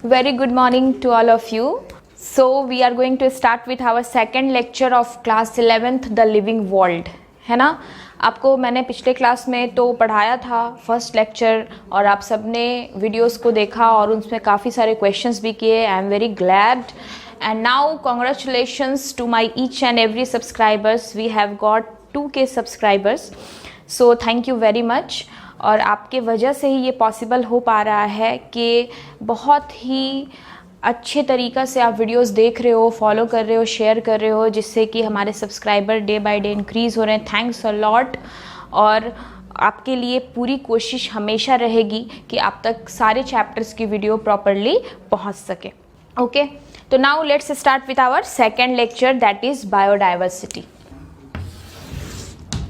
Very good morning to all of you. So we are going to start with our second lecture of class 11th The Living World, है ना। आपको मैंने पिछले class में तो पढ़ाया था फर्स्ट लेक्चर और आप सबने वीडियोस को देखा और उसमें काफ़ी सारे क्वेश्चंस भी किए। I am very glad and now congratulations to my each and every subscribers. We have got 2K subscribers, so thank you very much. और आपके वजह से ही ये पॉसिबल हो पा रहा है कि बहुत ही अच्छे तरीक़ा से आप वीडियोस देख रहे हो, फॉलो कर रहे हो, शेयर कर रहे हो, जिससे कि हमारे subscriber day by day increase हो रहे हैं। Thanks a lot. और आपके लिए पूरी कोशिश हमेशा रहेगी कि आप तक सारे चैप्टर्स की वीडियो प्रॉपरली पहुंच सके। ओके, तो now let's start with our second lecture, that is biodiversity.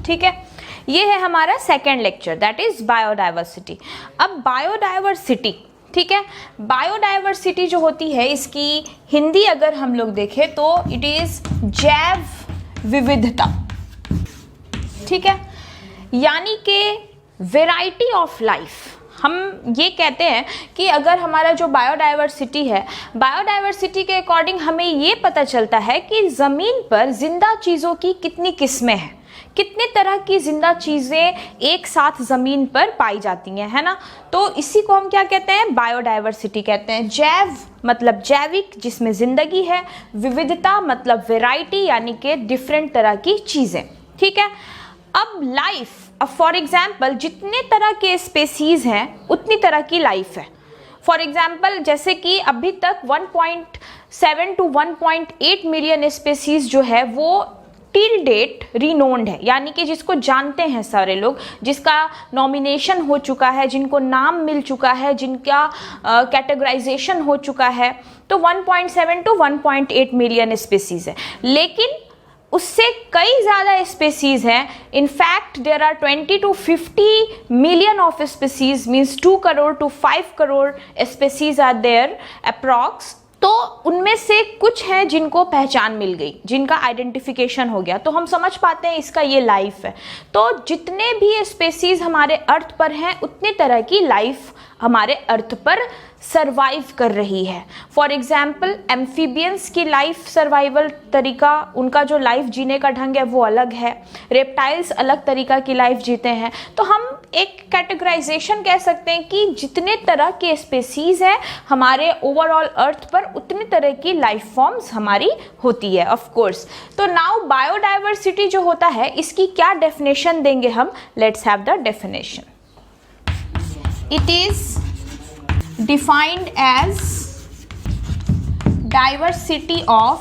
ठीक है, ये है हमारा second lecture, that is biodiversity. अब बायोडाइवर्सिटी, ठीक है, बायोडाइवर्सिटी जो होती है इसकी हिंदी अगर हम लोग देखें तो इट इज जैव विविधता। ठीक है, यानी कि वेराइटी ऑफ लाइफ। हम ये कहते हैं कि अगर हमारा जो बायोडाइवर्सिटी है, बायोडाइवर्सिटी के अकॉर्डिंग हमें ये पता चलता है कि ज़मीन पर जिंदा चीज़ों की कितनी किस्में हैं, कितने तरह की जिंदा चीज़ें एक साथ ज़मीन पर पाई जाती हैं, है ना। तो इसी को हम क्या कहते हैं, बायोडाइवर्सिटी कहते हैं। जैव मतलब जैविक, जिसमें ज़िंदगी है, विविधता मतलब वेराइटी, यानी कि डिफरेंट तरह की चीज़ें। ठीक है, अब लाइफ, अब फॉर एग्जाम्पल जितने तरह के स्पेसीज़ हैं उतनी तरह की लाइफ है। फॉर एग्जाम्पल जैसे कि अभी तक 1.7 to 1.8 मिलियन स्पेसीज़ जो है वो टिल डेट रिनोन्ड है, यानी कि जिसको जानते हैं सारे लोग, जिसका नॉमिनेशन हो चुका है, जिनको नाम मिल चुका है, जिनका कैटेगराइजेशन हो चुका है, तो 1.7 to 1.8 मिलियन स्पेसीज़ है। लेकिन उससे कई ज़्यादा स्पेसीज़ हैं। In fact there are 20 to 50 million of species, means 2 crore to 5 crore species are there approx. तो उनमें से कुछ हैं जिनको पहचान मिल गई, जिनका आइडेंटिफिकेशन हो गया, तो हम समझ पाते हैं इसका ये लाइफ है। तो जितने भी स्पेसीज हमारे अर्थ पर हैं उतने तरह की लाइफ हमारे अर्थ पर सर्वाइव कर रही है। फॉर एग्जाम्पल एम्फीबियंस की लाइफ सर्वाइवल तरीका, उनका जो लाइफ जीने का ढंग है वो अलग है। रेप्टाइल्स अलग तरीका की लाइफ जीते हैं। तो हम एक कैटेगराइजेशन कह सकते हैं कि जितने तरह के स्पेसीज हैं हमारे ओवरऑल अर्थ पर, उतनी तरह की लाइफ फॉर्म्स हमारी होती है ऑफ कोर्स। तो नाउ बायोडाइवर्सिटी जो होता है इसकी क्या डेफिनेशन देंगे हम, let's have the definition. It is defined as diversity of,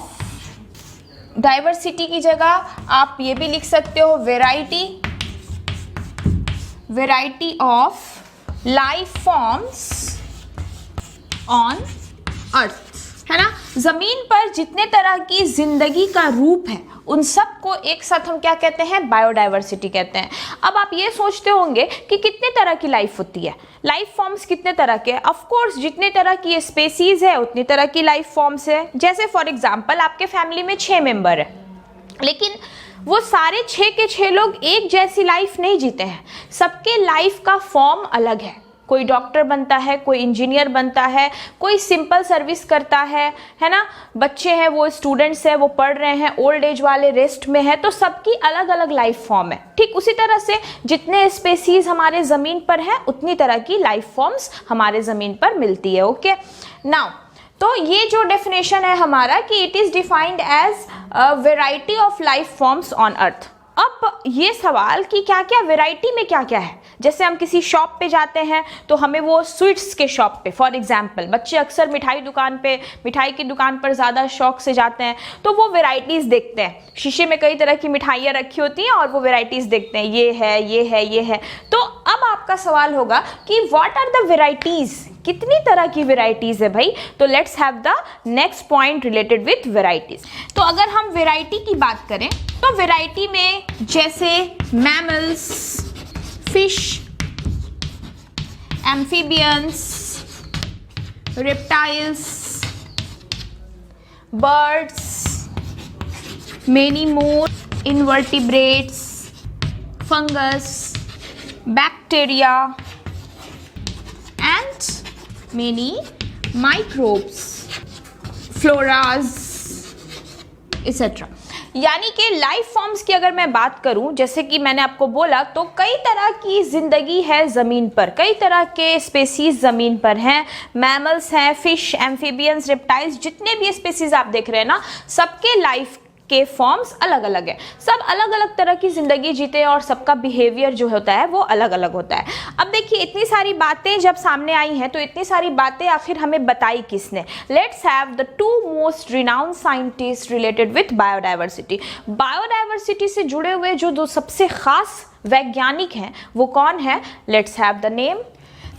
diversity की जगह आप ये भी लिख सकते हो variety of life forms on earth, है ना। जमीन पर जितने तरह की जिंदगी का रूप है उन सब को एक साथ हम क्या कहते हैं, बायोडाइवर्सिटी कहते हैं। अब आप ये सोचते होंगे कि कितने तरह की लाइफ होती है, लाइफ फॉर्म्स कितने तरह के। ऑफ कोर्स जितने तरह की स्पेसीज है उतनी तरह की लाइफ फॉर्म्स है। जैसे फॉर एग्जांपल आपके फैमिली में 6 मेंबर है, लेकिन वो सारे 6 के 6 लोग एक जैसी लाइफ नहीं जीते हैं, सबके लाइफ का फॉर्म अलग है। कोई डॉक्टर बनता है, कोई इंजीनियर बनता है, कोई सिंपल सर्विस करता है ना। बच्चे हैं वो स्टूडेंट्स हैं, वो पढ़ रहे हैं, ओल्ड एज वाले रेस्ट में है। तो सबकी अलग अलग लाइफ फॉर्म है। ठीक उसी तरह से जितने स्पेसीज हमारे ज़मीन पर हैं उतनी तरह की लाइफ फॉर्म्स हमारे ज़मीन पर मिलती है। ओके, नाउ तो ये जो डेफिनेशन है हमारा कि it is defined as variety of life forms on earth. अब ये सवाल कि क्या क्या वेराइटी में क्या क्या है, जैसे हम किसी शॉप पे जाते हैं तो हमें वो स्वीट्स के शॉप पे, फॉर एग्जांपल बच्चे अक्सर मिठाई की दुकान पर ज़्यादा शौक से जाते हैं, तो वो वेराइटीज़ देखते हैं। शीशे में कई तरह की मिठाइयाँ रखी होती हैं और वो वेराइटीज़ देखते हैं, ये है, ये है, ये है। तो अब आपका सवाल होगा कि व्हाट आर द वेराइटीज़, कितनी तरह की वेराइटीज़ है भाई। तो let's have the next point related with varieties. तो अगर हम वेराइटी की बात करें तो वेराइटी में जैसे mammals, fish, amphibians, reptiles, birds, many more invertebrates, fungus, bacteria and many microbes, floras etcetera. यानी कि लाइफ फॉर्म्स की अगर मैं बात करूं, जैसे कि मैंने आपको बोला, तो कई तरह की जिंदगी है ज़मीन पर, कई तरह के स्पेसीज ज़मीन पर हैं। मैमल्स हैं, फिश, एम्फीबियंस, रेप्टाइल्स, जितने भी स्पेसीज आप देख रहे हैं ना, सबके लाइफ के फॉर्म्स अलग अलग है। सब अलग अलग तरह की जिंदगी जीते हैं और सबका बिहेवियर जो होता है वो अलग अलग होता है। अब देखिए, इतनी सारी बातें जब सामने आई हैं, तो इतनी सारी बातें आखिर हमें बताई किसने? Let's have the two most renowned scientist related with biodiversity. Biodiversity से जुड़े हुए जो दो सबसे खास वैज्ञानिक हैं वो कौन है? Let's have the name.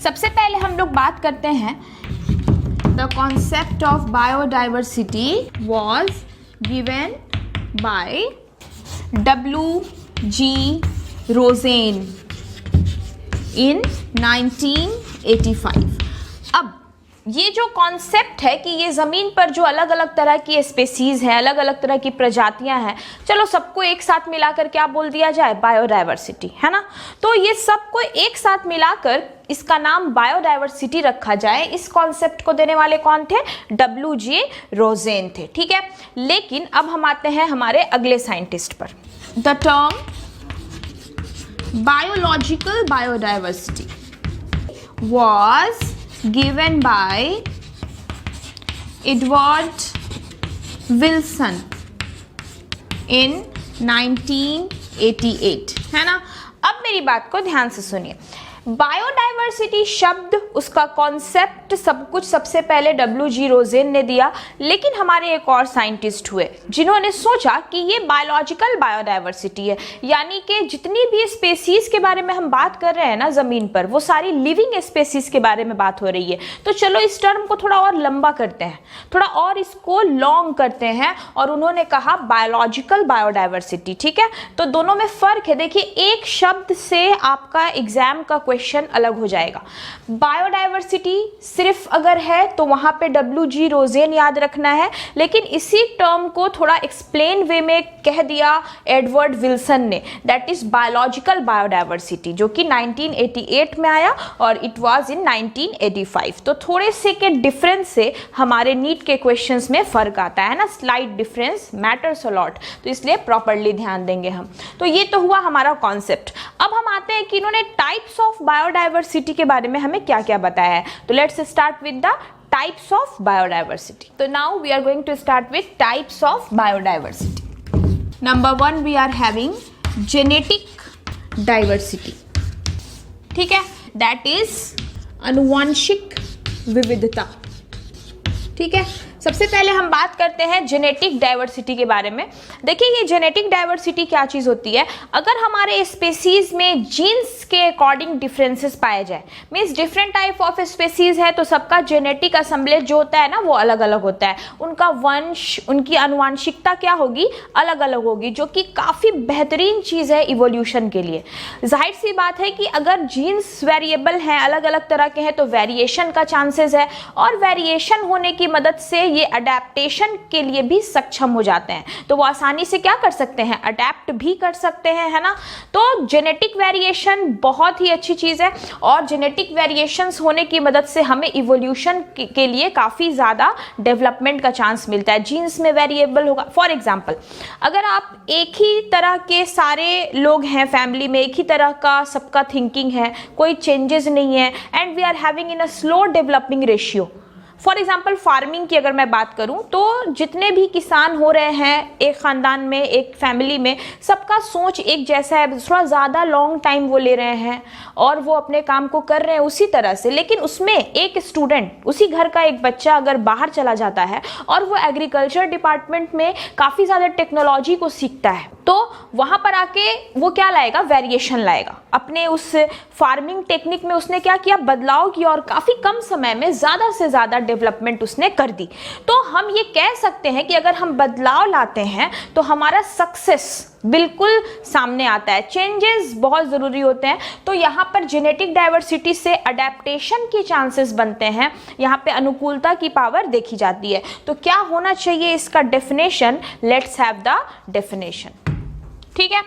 सबसे पहले हम लोग बात करते हैं, the concept of biodiversity was given by W.G. Rosen in 1985। अब ये जो कॉन्सेप्ट है कि ये ज़मीन पर जो अलग अलग तरह की स्पेसीज हैं, अलग अलग तरह की प्रजातियां हैं, चलो सबको एक साथ मिलाकर क्या बोल दिया जाए? बायोडाइवर्सिटी, है ना। तो ये सबको एक साथ मिलाकर इसका नाम बायोडाइवर्सिटी रखा जाए, इस कॉन्सेप्ट को देने वाले कौन थे? W.G. रोजेन थे, ठीक है। लेकिन अब हम आते हैं हमारे अगले साइंटिस्ट पर। The term biological biodiversity was given by Edward Wilson in 1988, है ना। अब मेरी बात को ध्यान से सुनिए। बायोडाइवर्सिटी शब्द, उसका कॉन्सेप्ट, सब कुछ सबसे पहले W.G. रोजेन ने दिया, लेकिन हमारे एक और साइंटिस्ट हुए जिन्होंने सोचा कि ये बायोलॉजिकल बायोडाइवर्सिटी है, यानी कि जितनी भी स्पेसीज के बारे में हम बात कर रहे हैं ना ज़मीन पर, वो सारी लिविंग स्पेसीज के बारे में बात हो रही है। तो चलो इस टर्म को थोड़ा और लंबा करते हैं, थोड़ा और इसको लॉन्ग करते हैं, और उन्होंने कहा बायोलॉजिकल बायोडाइवर्सिटी, ठीक है। तो दोनों में फ़र्क है। देखिए, एक शब्द से आपका एग्जाम का क्वेश्चन अलग हो जाएगा। बायोडाइवर्सिटी सिर्फ अगर है तो वहां पे W.G. रोजेन याद रखना है, लेकिन इसी टर्म को थोड़ा एक्सप्लेन वे में कह दिया एडवर्ड विल्सन ने, दैट इज बायोलॉजिकल बायोडाइवर्सिटी, जो कि 1988 में आया और इट वाज इन 1985। तो थोड़े से के डिफरेंस से हमारे नीट के क्वेश्चंस में फर्क आता है ना, slight difference matters a lot, तो इसलिए प्रॉपर्ली ध्यान देंगे हम। तो ये तो हुआ हमारा कॉन्सेप्ट। अब हम आते हैं कि इन्होंने टाइप्स ऑफ बायोडाइवर्सिटी के बारे में हमें क्या क्या बताया है। तो let's start with the types of biodiversity. तो now we are going to start with types of biodiversity. Number 1 we are having genetic diversity, ठीक है, दैट इज अनुवांशिक विविधता, ठीक है। सबसे पहले हम बात करते हैं जेनेटिक डाइवर्सिटी के बारे में। देखिए, ये जेनेटिक डाइवर्सिटी क्या चीज़ होती है? अगर हमारे स्पेसीज में जीन्स के अकॉर्डिंग डिफरेंसेस पाए जाए, means different type of species है, तो सबका जेनेटिक असेंबलेज जो होता है ना वो अलग अलग होता है, उनका वंश, उनकी आनुवांशिकता क्या होगी? अलग अलग होगी, जो कि काफ़ी बेहतरीन चीज़ है इवोल्यूशन के लिए। जाहिर सी बात है कि अगर जीन्स वेरिएबल हैं, अलग अलग तरह के हैं, तो वेरिएशन का चांसेस है, और वेरिएशन होने की मदद से ये अडेप्टेशन के लिए भी सक्षम हो जाते हैं, तो वो आसानी से क्या कर सकते हैं? अडेप्ट भी कर सकते हैं, है ना। तो जेनेटिक वेरिएशन बहुत ही अच्छी चीज़ है, और जेनेटिक वेरिएशंस होने की मदद से हमें इवोल्यूशन के लिए काफ़ी ज़्यादा डेवलपमेंट का चांस मिलता है। जीन्स में वेरिएबल होगा, फॉर एग्जाम्पल अगर आप एक ही तरह के सारे लोग हैं फैमिली में, एक ही तरह का सबका थिंकिंग है, कोई चेंजेस नहीं है, and we are having in a slow developing ratio. For example farming की अगर मैं बात करूं, तो जितने भी किसान हो रहे हैं एक ख़ानदान में, एक फैमिली में, सबका सोच एक जैसा है, थोड़ा ज़्यादा लॉन्ग टाइम वो ले रहे हैं और वो अपने काम को कर रहे हैं उसी तरह से। लेकिन उसमें एक स्टूडेंट, उसी घर का एक बच्चा अगर बाहर चला जाता है और वो एग्रीकल्चर डिपार्टमेंट में काफ़ी ज़्यादा टेक्नोलॉजी को सीखता है, तो वहाँ पर आके वो क्या लाएगा? वेरिएशन लाएगा। अपने उस फार्मिंग टेक्निक में उसने क्या किया? बदलाव किया, और काफ़ी कम समय में ज़्यादा से ज़्यादा डेवलपमेंट उसने कर दी। तो हम ये कह सकते हैं कि अगर हम बदलाव लाते हैं तो हमारा सक्सेस बिल्कुल सामने आता है। चेंजेस बहुत ज़रूरी होते हैं। तो यहाँ पर जेनेटिक डाइवर्सिटी से अडेप्टेशन के चांसेस बनते हैं, यहाँ पे अनुकूलता की पावर देखी जाती है। तो क्या होना चाहिए इसका definition? Let's have the definition, ठीक है।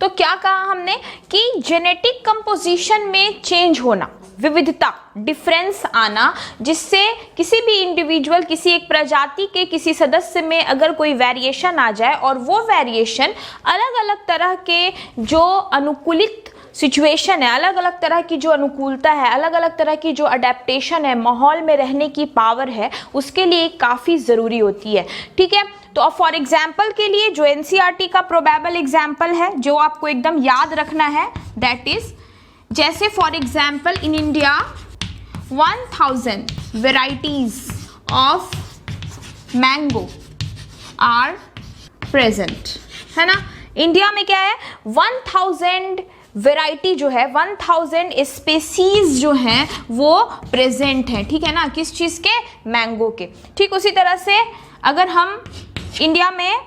तो क्या कहा हमने कि जेनेटिक कंपोजिशन में चेंज होना, विविधता, डिफरेंस आना, जिससे किसी भी इंडिविजुअल, किसी एक प्रजाति के किसी सदस्य में अगर कोई वेरिएशन आ जाए और वो वेरिएशन अलग अलग तरह के जो अनुकूलित सिचुएशन है, अलग अलग तरह की जो अनुकूलता है, अलग अलग तरह की जो अडेप्टेशन है, माहौल में रहने की पावर है, उसके लिए काफ़ी ज़रूरी होती है। ठीक है, तो अब फॉर एग्जाम्पल के लिए जो एनसीईआरटी का प्रोबेबल एग्जाम्पल है जो आपको एकदम याद रखना है, दैट इज जैसे for example in India 1000 varieties of mango are present, है ना। इंडिया में क्या है, 1000 वेराइटी जो है, 1000 स्पेसीज जो हैं वो प्रेजेंट हैं, ठीक है ना, किस चीज़ के, मैंगो के। ठीक उसी तरह से अगर हम इंडिया में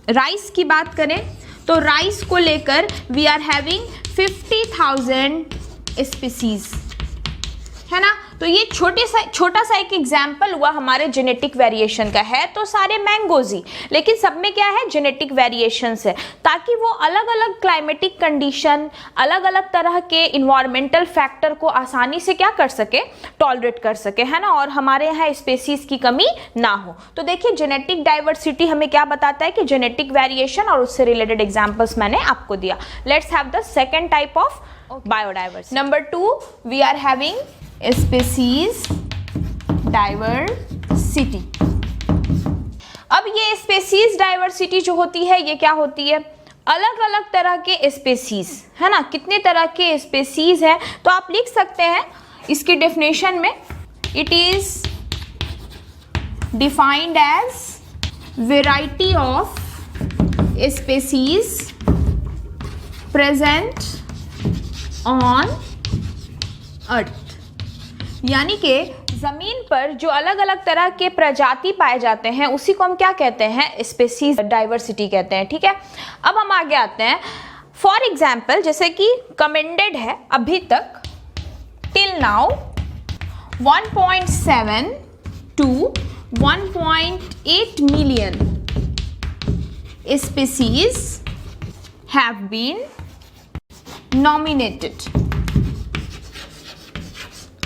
राइस की बात करें तो राइस को लेकर वी आर हैविंग 50,000 स्पीसीज, है ना। तो ये छोटा सा एक एग्जाम्पल हुआ हमारे जेनेटिक वेरिएशन का। है तो सारे मैंगोज ही, लेकिन सब में क्या है, जेनेटिक वेरिएशंस है, ताकि वो अलग अलग क्लाइमेटिक कंडीशन, अलग अलग तरह के इन्वायरमेंटल फैक्टर को आसानी से क्या कर सके, टॉलरेट कर सके, है ना, और हमारे यहाँ स्पेसीज की कमी ना हो। तो देखिए जेनेटिक डाइवर्सिटी हमें क्या बताता है कि जेनेटिक वेरिएशन और उससे रिलेटेड एग्जाम्पल्स मैंने आपको दिया। Let's have the second type of biodiversity. Number 2 we are having species diversity. अब ये स्पेसीज डाइवर्सिटी जो होती है ये क्या होती है, अलग अलग तरह के स्पेसीज, है ना। कितने तरह के स्पेसीज हैं तो आप लिख सकते हैं इसकी डेफिनेशन में, it is defined as variety of species present on earth, यानी कि जमीन पर जो अलग अलग तरह के प्रजाति पाए जाते हैं उसी को हम क्या कहते हैं, स्पेसीज डाइवर्सिटी कहते हैं। ठीक है, अब हम आगे आते हैं। फॉर एग्जाम्पल जैसे कि कमेंडेड है अभी तक till now 1.7 to 1.8 million species have been nominated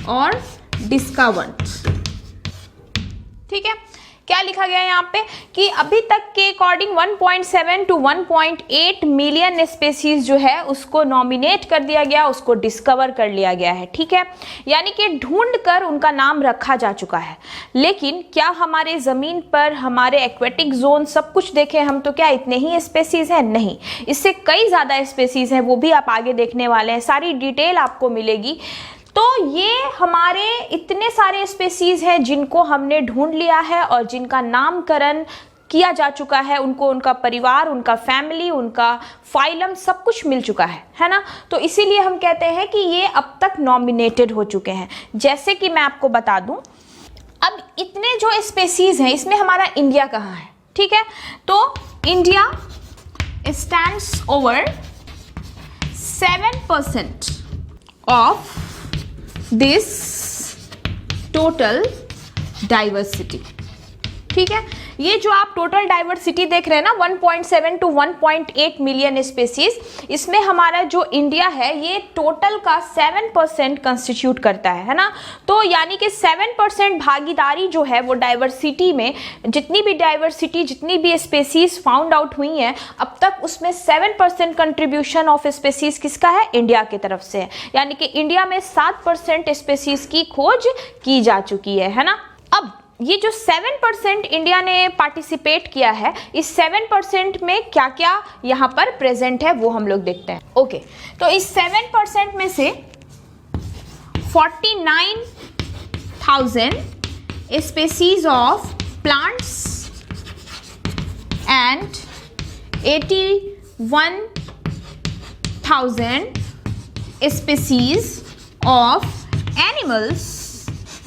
और डिस्कवर्ड। ठीक है, क्या लिखा गया है यहाँ पे कि अभी तक के अकॉर्डिंग 1.7 to 1.8 मिलियन स्पेसीज जो है उसको नॉमिनेट कर दिया गया, उसको डिस्कवर कर लिया गया है। ठीक है, यानी कि ढूंढ कर उनका नाम रखा जा चुका है। लेकिन क्या हमारे ज़मीन पर हमारे एक्वेटिक जोन सब कुछ देखें हम तो क्या इतने ही स्पेसीज हैं? नहीं, इससे कई ज़्यादा स्पेसीज हैं, वो भी आप आगे देखने वाले हैं, सारी डिटेल आपको मिलेगी। तो ये हमारे इतने सारे स्पेसीज हैं जिनको हमने ढूंढ लिया है और जिनका नामकरण किया जा चुका है, उनको उनका परिवार, उनका फैमिली, उनका फाइलम सब कुछ मिल चुका है ना। तो इसीलिए हम कहते हैं कि ये अब तक नॉमिनेटेड हो चुके हैं। जैसे कि मैं आपको बता दूं, अब इतने जो स्पेसीज हैं इसमें हमारा इंडिया कहाँ है? ठीक है, तो India stands over 7% of this total diversity. ठीक है, ये जो आप टोटल डाइवर्सिटी देख रहे हैं ना 1.7 to 1.8 मिलियन स्पेसीज, इसमें हमारा जो इंडिया है ये टोटल का 7% कंस्टिट्यूट करता है ना। तो यानी कि 7% भागीदारी जो है वो डाइवर्सिटी में, जितनी भी डाइवर्सिटी, जितनी भी स्पेसीज फाउंड आउट हुई हैं अब तक, उसमें 7% कंट्रीब्यूशन ऑफ स्पेसीज किसका है? इंडिया की तरफ से है। यानी कि इंडिया में 7% स्पेसीज की खोज की जा चुकी है ना। अब ये जो 7% इंडिया ने पार्टिसिपेट किया है, इस 7% में क्या क्या यहाँ पर प्रेजेंट है वो हम लोग देखते हैं। ओके, तो इस 7% में से 49,000 species of plants and 81,000 species of animals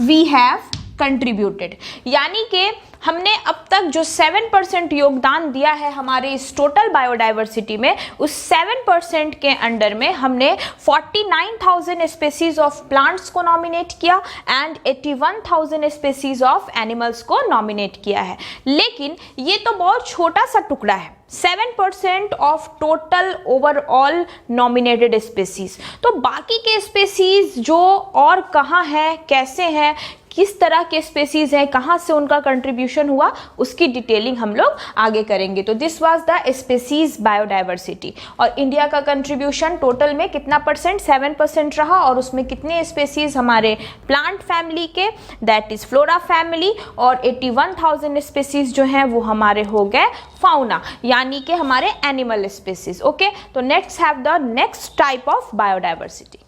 we have contributed. यानी कि हमने अब तक जो 7% योगदान दिया है हमारे इस टोटल बायोडाइवर्सिटी में, उस 7% के अंडर में हमने 49,000 स्पेसीज ऑफ प्लांट्स को नॉमिनेट किया एंड 81,000 स्पेसीज ऑफ एनिमल्स को नॉमिनेट किया है। लेकिन ये तो बहुत छोटा सा टुकड़ा है 7% of total overall nominated species. तो बाकी के स्पेसीज जो और कहाँ है, कैसे हैं, किस तरह के स्पेसीज हैं, कहाँ से उनका कंट्रीब्यूशन हुआ, उसकी डिटेलिंग हम लोग आगे करेंगे। तो this was the species biodiversity. और इंडिया का कंट्रीब्यूशन टोटल में कितना परसेंट, 7% रहा। और उसमें कितने स्पेसीज हमारे प्लांट फैमिली के, दैट इज फ्लोरा फैमिली, और 81,000 स्पेसीज जो हैं वो हमारे हो गए फाउना, यानी कि हमारे एनिमल स्पेसीज। ओके, तो next have the next type of biodiversity.